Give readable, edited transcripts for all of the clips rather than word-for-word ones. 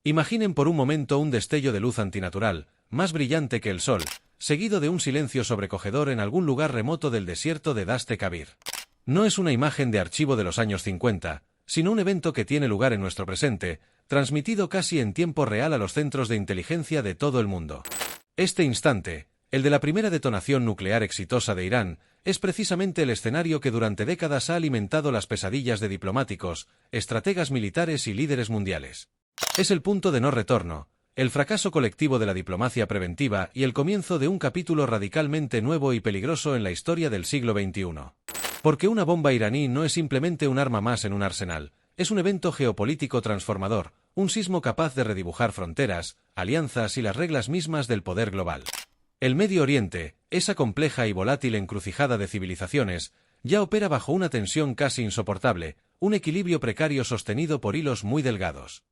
Imaginen por un momento un destello de luz antinatural, más brillante que el sol, seguido de un silencio sobrecogedor en algún lugar remoto del desierto de Daste Kabir. No es una imagen de archivo de los años 50, sino un evento que tiene lugar en nuestro presente, transmitido casi en tiempo real a los centros de inteligencia de todo el mundo. Este instante, el de la primera detonación nuclear exitosa de Irán, es precisamente el escenario que durante décadas ha alimentado las pesadillas de diplomáticos, estrategas militares y líderes mundiales. Es el punto de no retorno, el fracaso colectivo de la diplomacia preventiva y el comienzo de un capítulo radicalmente nuevo y peligroso en la historia del siglo XXI. Porque una bomba iraní no es simplemente un arma más en un arsenal, es un evento geopolítico transformador, un sismo capaz de redibujar fronteras, alianzas y las reglas mismas del poder global. El Medio Oriente, esa compleja y volátil encrucijada de civilizaciones, ya opera bajo una tensión casi insoportable, un equilibrio precario sostenido por hilos muy delgados.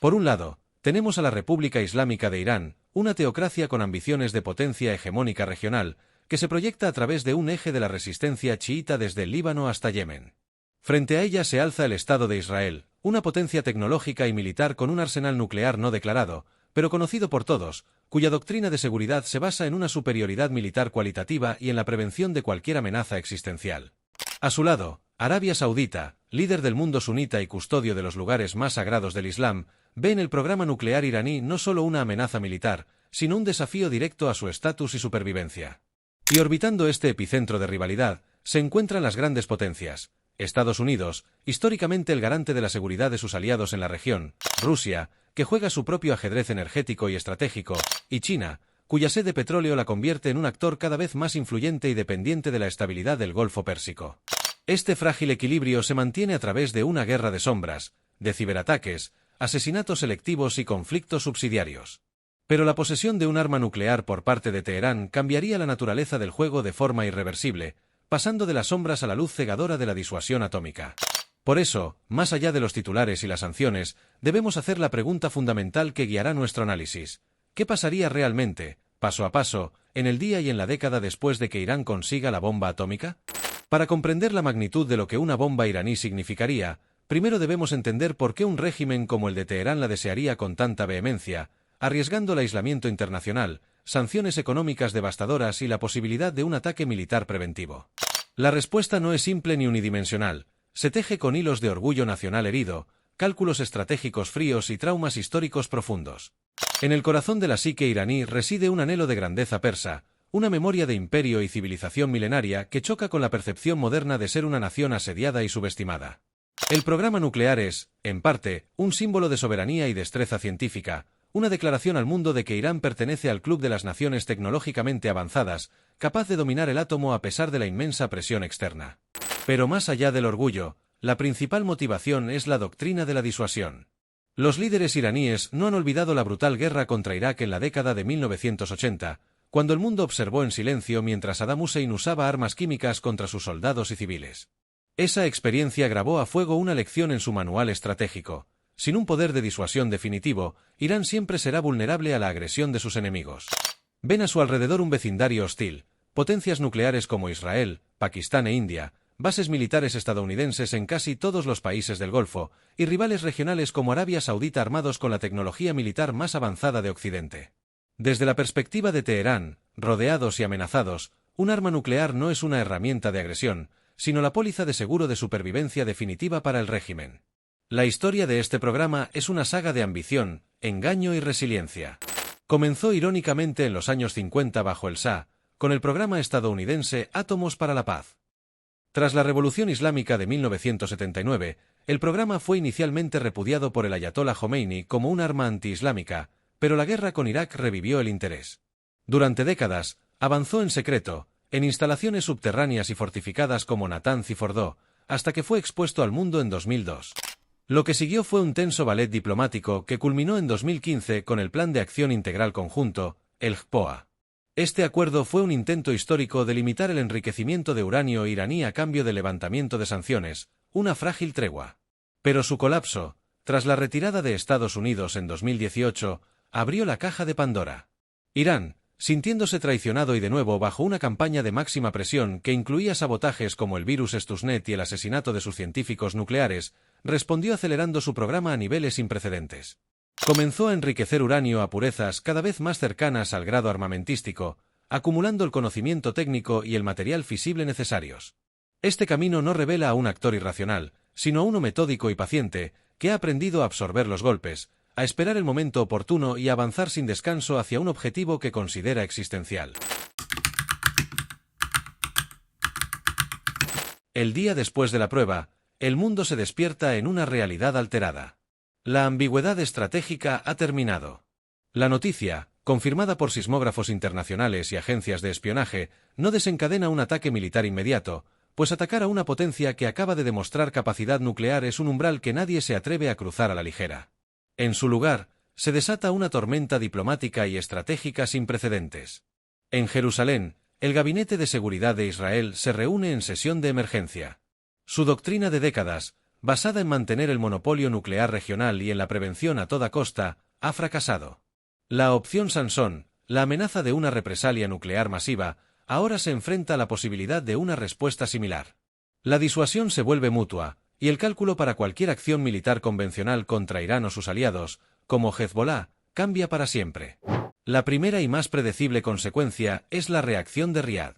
Por un lado, tenemos a la República Islámica de Irán, una teocracia con ambiciones de potencia hegemónica regional, que se proyecta a través de un eje de la resistencia chiita desde el Líbano hasta Yemen. Frente a ella se alza el Estado de Israel, una potencia tecnológica y militar con un arsenal nuclear no declarado, pero conocido por todos, cuya doctrina de seguridad se basa en una superioridad militar cualitativa y en la prevención de cualquier amenaza existencial. A su lado, Arabia Saudita, líder del mundo sunita y custodio de los lugares más sagrados del Islam, ve en el programa nuclear iraní no solo una amenaza militar, sino un desafío directo a su estatus y supervivencia. Y orbitando este epicentro de rivalidad, se encuentran las grandes potencias. Estados Unidos, históricamente el garante de la seguridad de sus aliados en la región, Rusia, que juega su propio ajedrez energético y estratégico, y China, cuya sed de petróleo la convierte en un actor cada vez más influyente y dependiente de la estabilidad del Golfo Pérsico. Este frágil equilibrio se mantiene a través de una guerra de sombras, de ciberataques, asesinatos selectivos y conflictos subsidiarios. Pero la posesión de un arma nuclear por parte de Teherán cambiaría la naturaleza del juego de forma irreversible, pasando de las sombras a la luz cegadora de la disuasión atómica. Por eso, más allá de los titulares y las sanciones, debemos hacer la pregunta fundamental que guiará nuestro análisis. ¿Qué pasaría realmente, paso a paso, en el día y en la década después de que Irán consiga la bomba atómica? Para comprender la magnitud de lo que una bomba iraní significaría, primero debemos entender por qué un régimen como el de Teherán la desearía con tanta vehemencia, arriesgando el aislamiento internacional, sanciones económicas devastadoras y la posibilidad de un ataque militar preventivo. La respuesta no es simple ni unidimensional, se teje con hilos de orgullo nacional herido, cálculos estratégicos fríos y traumas históricos profundos. En el corazón de la psique iraní reside un anhelo de grandeza persa, una memoria de imperio y civilización milenaria que choca con la percepción moderna de ser una nación asediada y subestimada. El programa nuclear es, en parte, un símbolo de soberanía y destreza científica, una declaración al mundo de que Irán pertenece al club de las naciones tecnológicamente avanzadas, capaz de dominar el átomo a pesar de la inmensa presión externa. Pero más allá del orgullo, la principal motivación es la doctrina de la disuasión. Los líderes iraníes no han olvidado la brutal guerra contra Irak en la década de 1980, cuando el mundo observó en silencio mientras Saddam Hussein usaba armas químicas contra sus soldados y civiles. Esa experiencia grabó a fuego una lección en su manual estratégico. Sin un poder de disuasión definitivo, Irán siempre será vulnerable a la agresión de sus enemigos. Ven a su alrededor un vecindario hostil, potencias nucleares como Israel, Pakistán e India, bases militares estadounidenses en casi todos los países del Golfo, y rivales regionales como Arabia Saudita armados con la tecnología militar más avanzada de Occidente. Desde la perspectiva de Teherán, rodeados y amenazados, un arma nuclear no es una herramienta de agresión, sino la póliza de seguro de supervivencia definitiva para el régimen. La historia de este programa es una saga de ambición, engaño y resiliencia. Comenzó irónicamente en los años 50 bajo el Shah, con el programa estadounidense Átomos para la Paz. Tras la Revolución Islámica de 1979, el programa fue inicialmente repudiado por el ayatolá Jomeini como un arma antiislámica, pero la guerra con Irak revivió el interés. Durante décadas, avanzó en secreto, en instalaciones subterráneas y fortificadas como Natanz y Fordow, hasta que fue expuesto al mundo en 2002. Lo que siguió fue un tenso ballet diplomático que culminó en 2015 con el Plan de Acción Integral Conjunto, el JPOA. Este acuerdo fue un intento histórico de limitar el enriquecimiento de uranio iraní a cambio del levantamiento de sanciones, una frágil tregua. Pero su colapso, tras la retirada de Estados Unidos en 2018, abrió la caja de Pandora. Irán, sintiéndose traicionado y de nuevo bajo una campaña de máxima presión que incluía sabotajes como el virus Stuxnet y el asesinato de sus científicos nucleares, respondió acelerando su programa a niveles sin precedentes. Comenzó a enriquecer uranio a purezas cada vez más cercanas al grado armamentístico, acumulando el conocimiento técnico y el material fisible necesarios. Este camino no revela a un actor irracional, sino a uno metódico y paciente, que ha aprendido a absorber los golpes, a esperar el momento oportuno y a avanzar sin descanso hacia un objetivo que considera existencial. El día después de la prueba, el mundo se despierta en una realidad alterada. La ambigüedad estratégica ha terminado. La noticia, confirmada por sismógrafos internacionales y agencias de espionaje, no desencadena un ataque militar inmediato, pues atacar a una potencia que acaba de demostrar capacidad nuclear es un umbral que nadie se atreve a cruzar a la ligera. En su lugar, se desata una tormenta diplomática y estratégica sin precedentes. En Jerusalén, el Gabinete de Seguridad de Israel se reúne en sesión de emergencia. Su doctrina de décadas, basada en mantener el monopolio nuclear regional y en la prevención a toda costa, ha fracasado. La opción Sansón, la amenaza de una represalia nuclear masiva, ahora se enfrenta a la posibilidad de una respuesta similar. La disuasión se vuelve mutua, y el cálculo para cualquier acción militar convencional contra Irán o sus aliados, como Hezbollah, cambia para siempre. La primera y más predecible consecuencia es la reacción de Riad.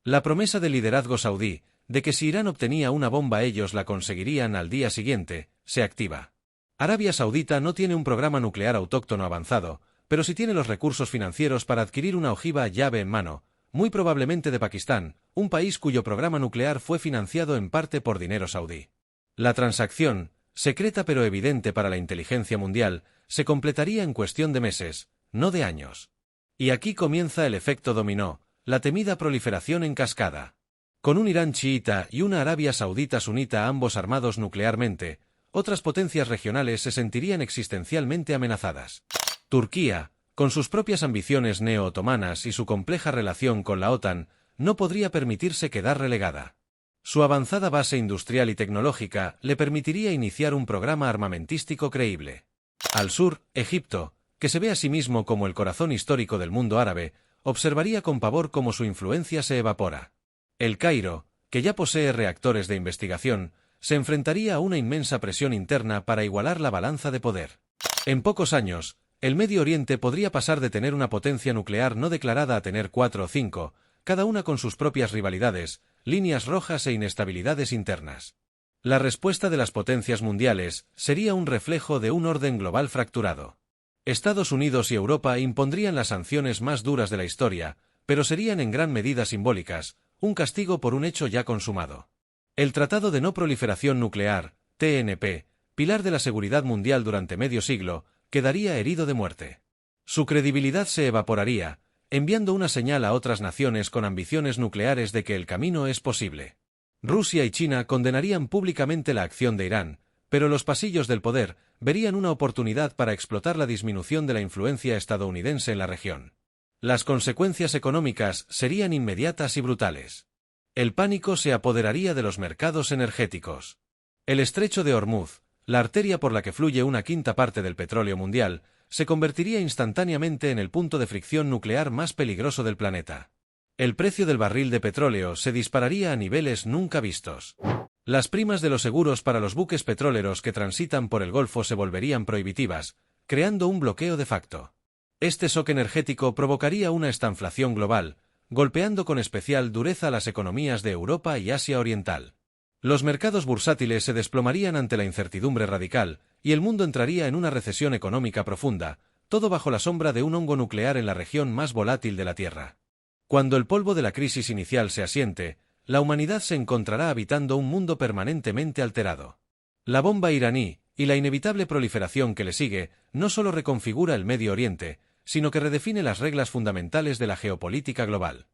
La promesa del liderazgo saudí, de que si Irán obtenía una bomba ellos la conseguirían al día siguiente, se activa. Arabia Saudita no tiene un programa nuclear autóctono avanzado, pero sí tiene los recursos financieros para adquirir una ojiva llave en mano, muy probablemente de Pakistán, un país cuyo programa nuclear fue financiado en parte por dinero saudí. La transacción, secreta pero evidente para la inteligencia mundial, se completaría en cuestión de meses, no de años. Y aquí comienza el efecto dominó, la temida proliferación en cascada. Con un Irán chiita y una Arabia Saudita sunita ambos armados nuclearmente, otras potencias regionales se sentirían existencialmente amenazadas. Turquía, con sus propias ambiciones neo-otomanas y su compleja relación con la OTAN, no podría permitirse quedar relegada. Su avanzada base industrial y tecnológica le permitiría iniciar un programa armamentístico creíble. Al sur, Egipto, que se ve a sí mismo como el corazón histórico del mundo árabe, observaría con pavor cómo su influencia se evapora. El Cairo, que ya posee reactores de investigación, se enfrentaría a una inmensa presión interna para igualar la balanza de poder. En pocos años, el Medio Oriente podría pasar de tener una potencia nuclear no declarada a tener 4 o 5, cada una con sus propias rivalidades, líneas rojas e inestabilidades internas. La respuesta de las potencias mundiales sería un reflejo de un orden global fracturado. Estados Unidos y Europa impondrían las sanciones más duras de la historia, pero serían en gran medida simbólicas, un castigo por un hecho ya consumado. El Tratado de No Proliferación Nuclear, TNP, pilar de la seguridad mundial durante medio siglo, quedaría herido de muerte. Su credibilidad se evaporaría, enviando una señal a otras naciones con ambiciones nucleares de que el camino es posible. Rusia y China condenarían públicamente la acción de Irán, pero los pasillos del poder verían una oportunidad para explotar la disminución de la influencia estadounidense en la región. Las consecuencias económicas serían inmediatas y brutales. El pánico se apoderaría de los mercados energéticos. El estrecho de Hormuz, la arteria por la que fluye una quinta parte del petróleo mundial, se convertiría instantáneamente en el punto de fricción nuclear más peligroso del planeta. El precio del barril de petróleo se dispararía a niveles nunca vistos. Las primas de los seguros para los buques petroleros que transitan por el Golfo se volverían prohibitivas, creando un bloqueo de facto. Este shock energético provocaría una estanflación global, golpeando con especial dureza a las economías de Europa y Asia Oriental. Los mercados bursátiles se desplomarían ante la incertidumbre radical, y el mundo entraría en una recesión económica profunda, todo bajo la sombra de un hongo nuclear en la región más volátil de la Tierra. Cuando el polvo de la crisis inicial se asiente, la humanidad se encontrará habitando un mundo permanentemente alterado. La bomba iraní, y la inevitable proliferación que le sigue, no solo reconfigura el Medio Oriente, sino que redefine las reglas fundamentales de la geopolítica global.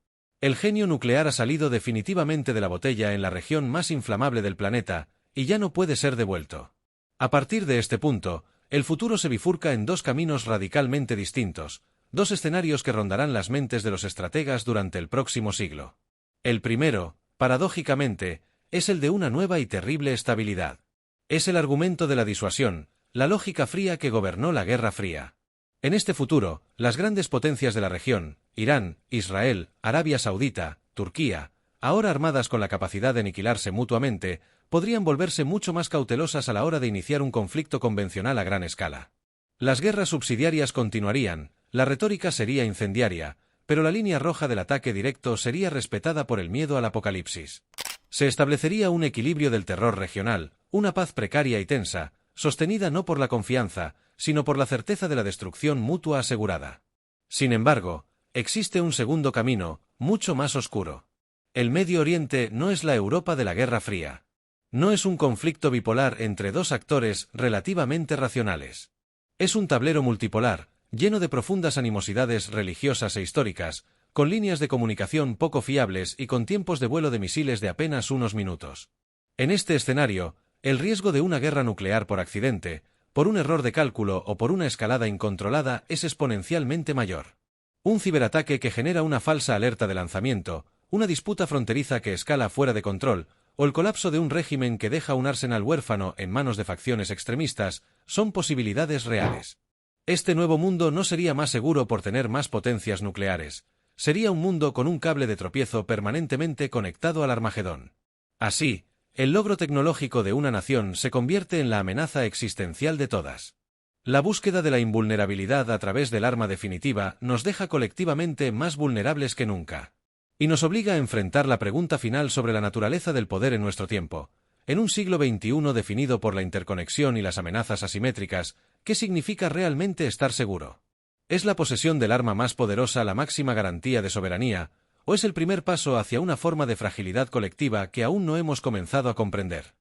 El genio nuclear ha salido definitivamente de la botella en la región más inflamable del planeta, y ya no puede ser devuelto. A partir de este punto, el futuro se bifurca en dos caminos radicalmente distintos, dos escenarios que rondarán las mentes de los estrategas durante el próximo siglo. El primero, paradójicamente, es el de una nueva y terrible estabilidad. Es el argumento de la disuasión, la lógica fría que gobernó la Guerra Fría. En este futuro, las grandes potencias de la región, Irán, Israel, Arabia Saudita, Turquía, ahora armadas con la capacidad de aniquilarse mutuamente, podrían volverse mucho más cautelosas a la hora de iniciar un conflicto convencional a gran escala. Las guerras subsidiarias continuarían, la retórica sería incendiaria, pero la línea roja del ataque directo sería respetada por el miedo al apocalipsis. Se establecería un equilibrio del terror regional, una paz precaria y tensa, sostenida no por la confianza, sino por la certeza de la destrucción mutua asegurada. Sin embargo, existe un segundo camino, mucho más oscuro. El Medio Oriente no es la Europa de la Guerra Fría. No es un conflicto bipolar entre dos actores relativamente racionales. Es un tablero multipolar, lleno de profundas animosidades religiosas e históricas, con líneas de comunicación poco fiables y con tiempos de vuelo de misiles de apenas unos minutos. En este escenario, el riesgo de una guerra nuclear por accidente, por un error de cálculo o por una escalada incontrolada es exponencialmente mayor. Un ciberataque que genera una falsa alerta de lanzamiento, una disputa fronteriza que escala fuera de control, o el colapso de un régimen que deja un arsenal huérfano en manos de facciones extremistas, son posibilidades reales. Este nuevo mundo no sería más seguro por tener más potencias nucleares. Sería un mundo con un cable de tropiezo permanentemente conectado al Armagedón. Así, el logro tecnológico de una nación se convierte en la amenaza existencial de todas. La búsqueda de la invulnerabilidad a través del arma definitiva nos deja colectivamente más vulnerables que nunca. Y nos obliga a enfrentar la pregunta final sobre la naturaleza del poder en nuestro tiempo. En un siglo XXI definido por la interconexión y las amenazas asimétricas, ¿qué significa realmente estar seguro? ¿Es la posesión del arma más poderosa la máxima garantía de soberanía, o es el primer paso hacia una forma de fragilidad colectiva que aún no hemos comenzado a comprender?